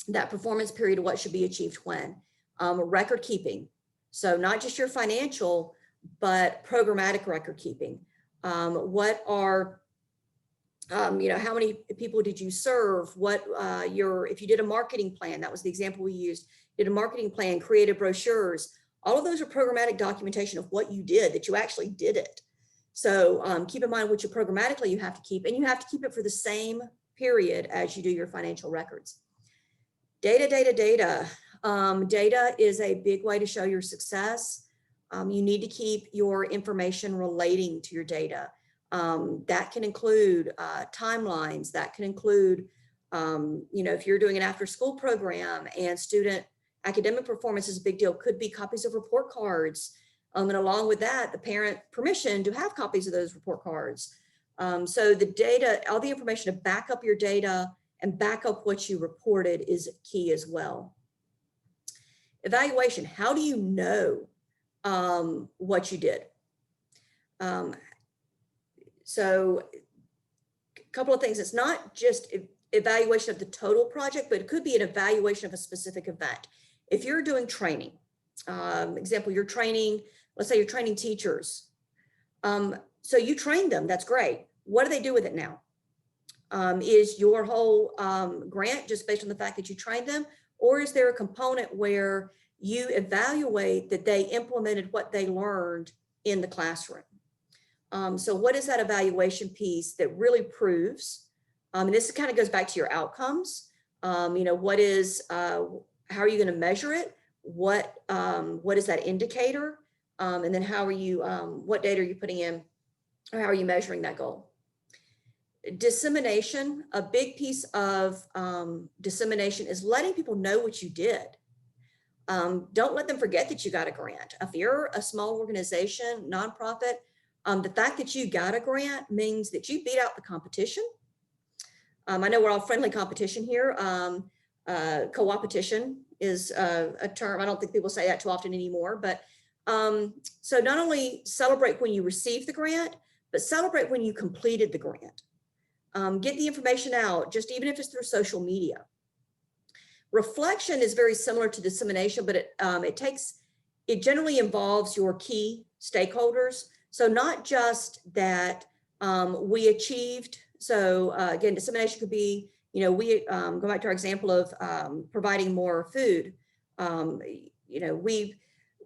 that performance period of what should be achieved when. Record keeping. So not just your financial, but programmatic record keeping. What are, how many people did you serve? What if you did a marketing plan, that was the example we used, did a marketing plan, created brochures, all of those are programmatic documentation of what you did, that you actually did it. So keep in mind what you programmatically you have to keep, and you have to keep it for the same period as you do your financial records. Data. Data is a big way to show your success. You need to keep your information relating to your data. That can include timelines, that can include, if you're doing an after school program and student academic performance is a big deal, could be copies of report cards. And along with that, the parent permission to have copies of those report cards. So the data, all the information to back up your data and back up what you reported is key as well. Evaluation, how do you know what you did? So a couple of things, it's not just evaluation of the total project, but it could be an evaluation of a specific event. If you're doing training, example, you're training, let's say you're training teachers. So you trained them, that's great. What do they do with it now? Is your whole grant just based on the fact that you trained them? Or is there a component where you evaluate that they implemented what they learned in the classroom? So what is that evaluation piece that really proves, and this kind of goes back to your outcomes, what is, how are you going to measure it? What is that indicator? And then how are you, what data are you putting in, or how are you measuring that goal? Dissemination, a big piece of dissemination is letting people know what you did. Don't let them forget that you got a grant. If you're a small organization, nonprofit, the fact that you got a grant means that you beat out the competition. I know we're all friendly competition here. Co-opetition is a term, I don't think people say that too often anymore, but so not only celebrate when you receive the grant, but celebrate when you completed the grant. Get the information out, just even if it's through social media. Reflection is very similar to dissemination, but it generally involves your key stakeholders. So not just that we achieved. So again, dissemination could be, we go back to our example of providing more food.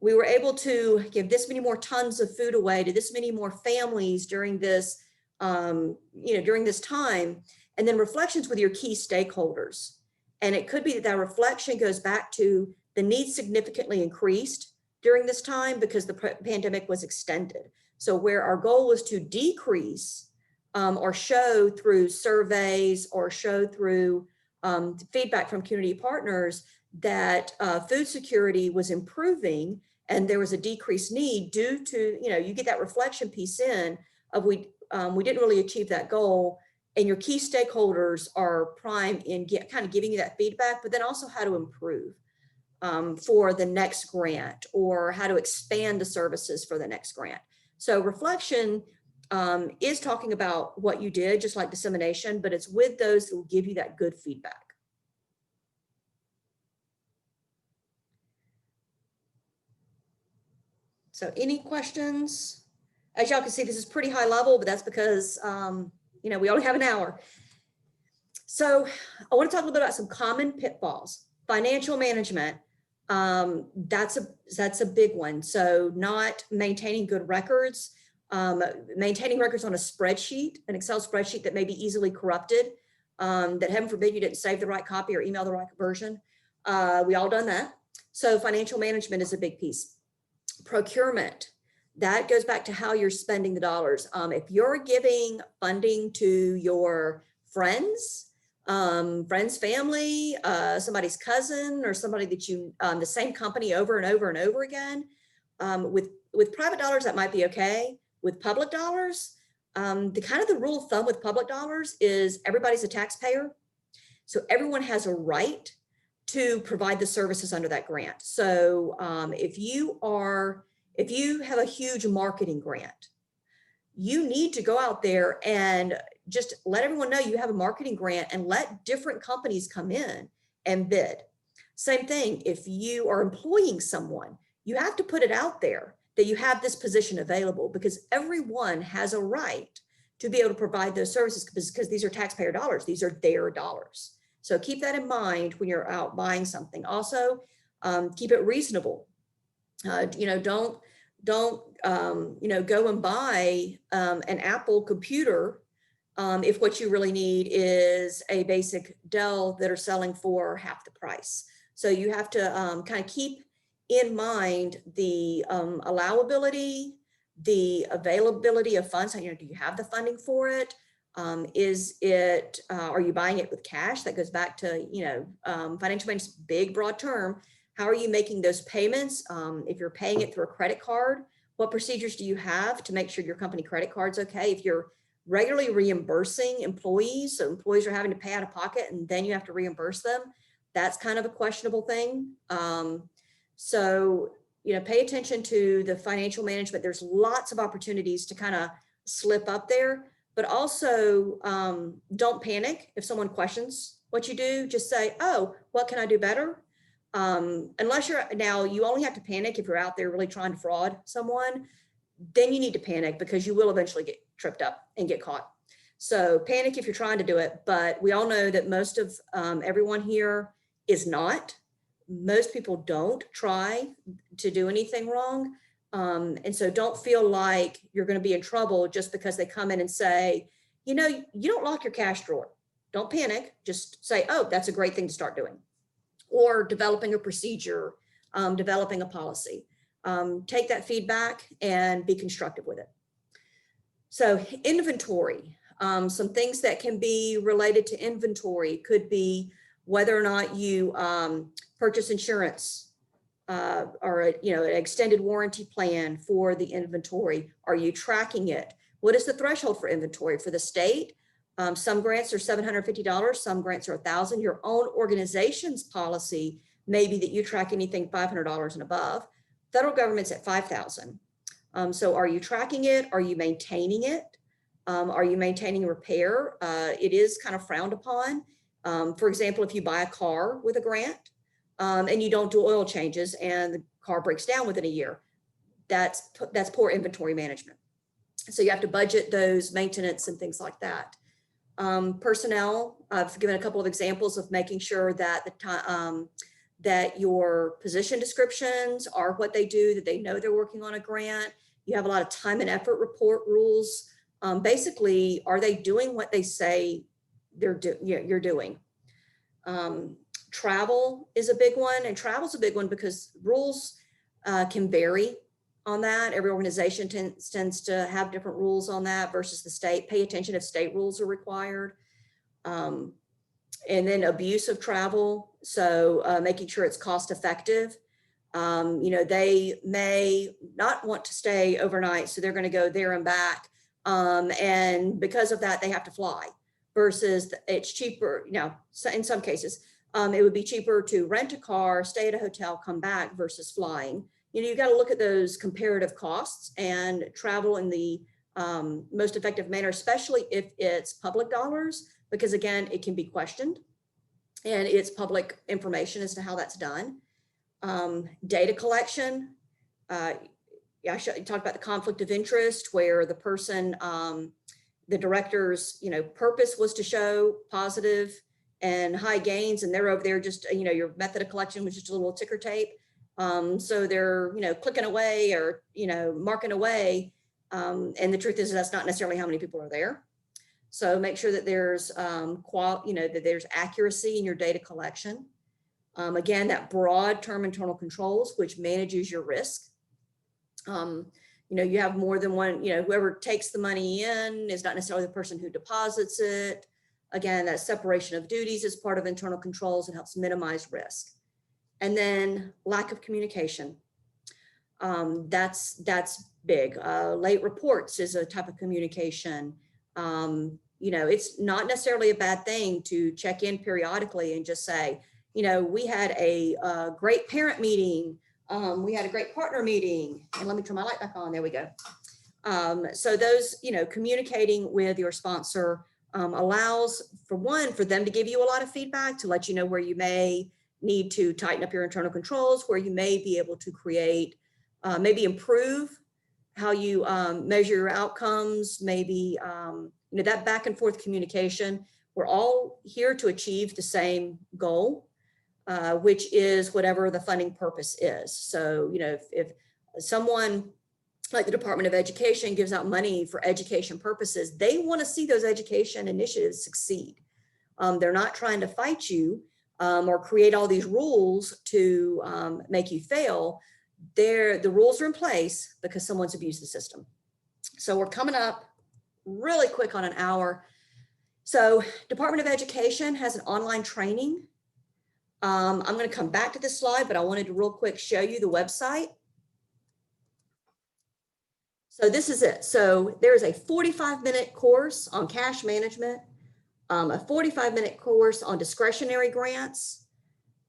We were able to give this many more tons of food away to this many more families during this, during this time. And then reflections with your key stakeholders. And it could be that reflection goes back to the need significantly increased during this time because the pandemic was extended. So where our goal was to decrease or show through surveys or show through feedback from community partners that food security was improving and there was a decreased need due to, you get that reflection piece in of we didn't really achieve that goal. And your key stakeholders are prime in kind of giving you that feedback, but then also how to improve for the next grant or how to expand the services for the next grant. So reflection is talking about what you did, just like dissemination, but it's with those who will give you that good feedback. So any questions? As y'all can see, this is pretty high level, but that's because we only have an hour. So I want to talk a little bit about some common pitfalls. Financial management, that's a big one. So not maintaining good records, maintaining records on a spreadsheet, an Excel spreadsheet that may be easily corrupted, that heaven forbid you didn't save the right copy or email the right version. We all done that. So financial management is a big piece. Procurement. That goes back to how you're spending the dollars. If you're giving funding to your friends, family, somebody's cousin, or somebody that you, the same company over and over and over again, with private dollars, that might be okay. With public dollars, the rule of thumb with public dollars is everybody's a taxpayer. So everyone has a right to provide the services under that grant. So if you have a huge marketing grant, you need to go out there and just let everyone know you have a marketing grant and let different companies come in and bid. Same thing, if you are employing someone, you have to put it out there that you have this position available, because everyone has a right to be able to provide those services, because these are taxpayer dollars. These are their dollars. So keep that in mind when you're out buying something. Also, keep it reasonable. Don't go and buy an Apple computer if what you really need is a basic Dell that are selling for half the price. So you have to kind of keep in mind the allowability, the availability of funds. Do you have the funding for it? Are you buying it with cash? That goes back to, financial management's big, broad term. How are you making those payments? If you're paying it through a credit card, what procedures do you have to make sure your company credit card's okay? If you're regularly reimbursing employees, so employees are having to pay out of pocket and then you have to reimburse them, that's kind of a questionable thing. Pay attention to the financial management. There's lots of opportunities to kind of slip up there, but also don't panic if someone questions what you do. Just say, oh, what can I do better? Unless you only have to panic if you're out there really trying to fraud someone, then you need to panic because you will eventually get tripped up and get caught. So panic if you're trying to do it, but we all know that most of everyone here is not. Most people don't try to do anything wrong. And so don't feel like you're going to be in trouble just because they come in and say, you don't lock your cash drawer. Don't panic. Just say, oh, that's a great thing to start doing. Or developing a procedure, developing a policy. Take that feedback and be constructive with it. So inventory, some things that can be related to inventory could be whether or not you purchase insurance or an extended warranty plan for the inventory. Are you tracking it? What is the threshold for inventory for the state? Some grants are $750, some grants are $1,000. Your own organization's policy may be that you track anything $500 and above. Federal government's at $5,000. So are you tracking it? Are you maintaining it? Are you maintaining repair? It is kind of frowned upon. For example, if you buy a car with a grant and you don't do oil changes and the car breaks down within a year, that's poor inventory management. So you have to budget those maintenance and things like that. Personnel, I've given a couple of examples of making sure that that your position descriptions are what they do, that they know they're working on a grant. You have a lot of time and effort report rules. Basically, are they doing what they say you're doing? Travel is a big one, and travel's a big one because rules can vary on that. Every organization tends to have different rules on that versus the state. Pay attention if state rules are required. And then abuse of travel. So making sure it's cost effective. They may not want to stay overnight, so they're going to go there and back. And because of that, they have to fly versus it's cheaper. In some cases, it would be cheaper to rent a car, stay at a hotel, come back versus flying. You got to look at those comparative costs and travel in the most effective manner, especially if it's public dollars, because again, it can be questioned and it's public information as to how that's done. Data collection. I talked about the conflict of interest where the person, the director's, purpose was to show positive and high gains, and they're over there just, your method of collection was just a little ticker tape. So they're, clicking away or, marking away. And the truth is that's not necessarily how many people are there. So make sure that there's that there's accuracy in your data collection. Again, that broad term internal controls, which manages your risk. You have more than one, whoever takes the money in is not necessarily the person who deposits it. Again, that separation of duties is part of internal controls and helps minimize risk. And then lack of communication. That's big. Late reports is a type of communication. It's not necessarily a bad thing to check in periodically and just say, you know, we had a great parent meeting. We had a great partner meeting, and let me turn my light back on. There we go. So those, you know, communicating with your sponsor allows, for one, for them to give you a lot of feedback, to let you know where you may need to tighten up your internal controls, where you may be able to create, maybe improve how you measure your outcomes, maybe, you know, that back and forth communication. We're all here to achieve the same goal, which is whatever the funding purpose is. So, you know, if someone like the Department of Education gives out money for education purposes, they want to see those education initiatives succeed. They're not trying to fight you or create all these rules to make you fail. The rules are in place because someone's abused the system. So we're coming up really quick on an hour. So Department of Education has an online training. I'm going to come back to this slide, but I wanted to real quick show you the website. So this is it. So there's a 45-minute course on cash management, a 45-minute course on discretionary grants.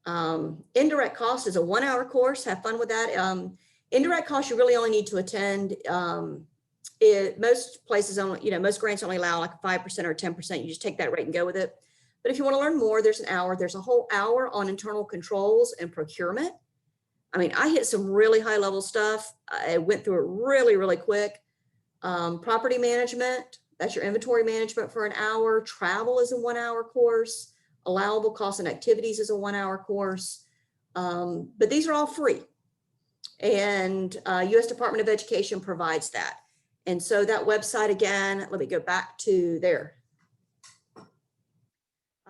Indirect cost is a 1-hour course. Have fun with that. Indirect cost, you really only need to attend. Most places only, you know, most grants only allow like 5% or 10%. You just take that rate and go with it. But if you want to learn more, there's an hour. There's a whole hour on internal controls and procurement. I mean, I hit some really high level stuff. I went through it really, really quick. Property management, that's your inventory management for an hour. Travel is a 1-hour course. Allowable costs and activities is a 1-hour course. But these are all free. And U.S. Department of Education provides that. And so that website, again, let me go back to there.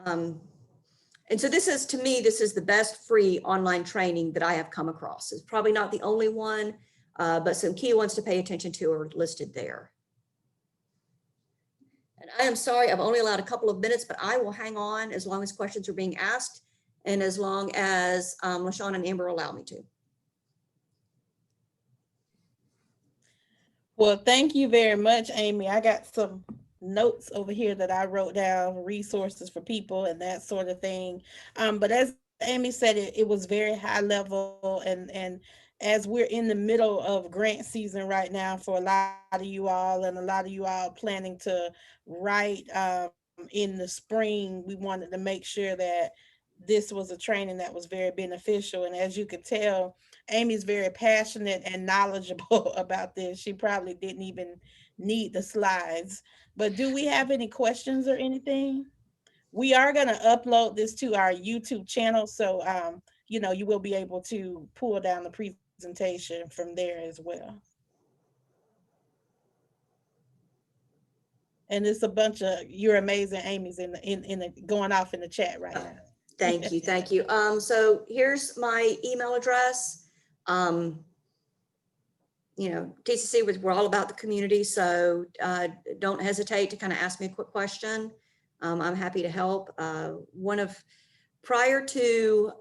And so this is, to me, this is the best free online training that I have come across. It's probably not the only one, but some key ones to pay attention to are listed there. And I am sorry, I've only allowed a couple of minutes, but I will hang on as long as questions are being asked and as long as LaShawn and Amber allow me to. Well, thank you very much, Amy. I got some notes over here that I wrote down, resources for people and that sort of thing. But as Amy said, it was very high level, and as we're in the middle of grant season right now for a lot of you all, and a lot of you all planning to write in the spring, we wanted to make sure that this was a training that was very beneficial. And as you could tell, Amy's very passionate and knowledgeable about this. She probably didn't even need the slides. But do we have any questions or anything? We are going to upload this to our YouTube channel. So, you know, you will be able to pull down the presentation from there as well. And it's a bunch of "you're amazing" Amy's in the going off in the chat right now. Thank you. Thank you. So here's my email address. You know, TCC, we're all about the community. So don't hesitate to kind of ask me a quick question. I'm happy to help. Prior to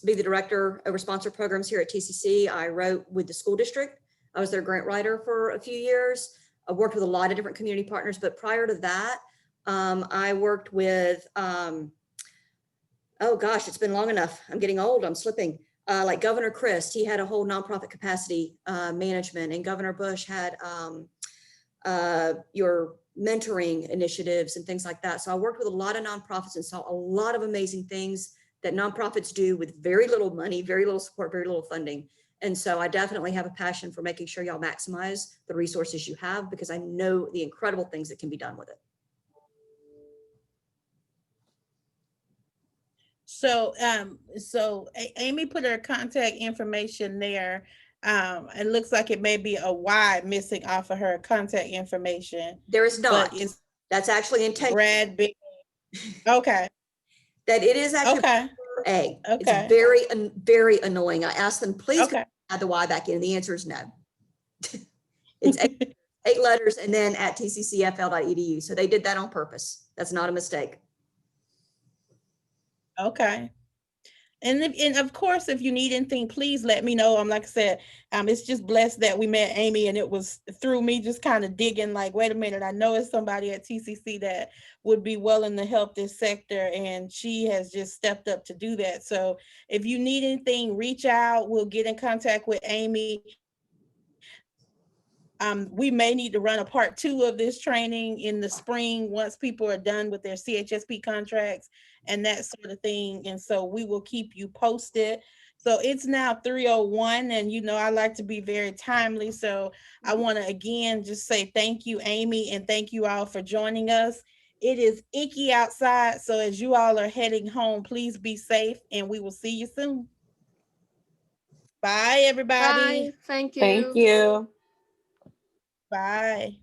be the director of sponsor programs here at TCC, I wrote with the school district. I was their grant writer for a few years. I worked with a lot of different community partners, but prior to that, I worked with, oh gosh, it's been long enough. I'm getting old, I'm slipping. Like Governor Christ, he had a whole nonprofit capacity management, and Governor Bush had your mentoring initiatives and things like that. So I worked with a lot of nonprofits and saw a lot of amazing things that nonprofits do with very little money, very little support, very little funding. And so I definitely have a passion for making sure y'all maximize the resources you have, because I know the incredible things that can be done with it. So, Amy put her contact information there. It looks like it may be a Y missing off of her contact information. There is not. It's That's actually intentional. Brad Berry. Okay. That it is actually Okay. A. Okay. It's very, very annoying. I asked them, please Okay. add the Y back in. And the answer is no. It's eight letters and then at tccfl.edu. So they did that on purpose. That's not a mistake. Okay. And of course, if you need anything, please let me know. Like I said, it's just blessed that we met Amy, and it was through me just kind of digging, like, wait a minute, I know it's somebody at TCC that would be willing to help this sector, and she has just stepped up to do that. So if you need anything, reach out. We'll get in contact with Amy. We may need to run a part 2 of this training in the spring once people are done with their CHSP contracts and that sort of thing. And so we will keep you posted. So it's now 3:01, and I like to be very timely. So I want to again just say thank you, Amy, and thank you all for joining us. It is icky outside. So as you all are heading home, please be safe, and we will see you soon. Bye, everybody. Bye. Thank you. Thank you. Bye.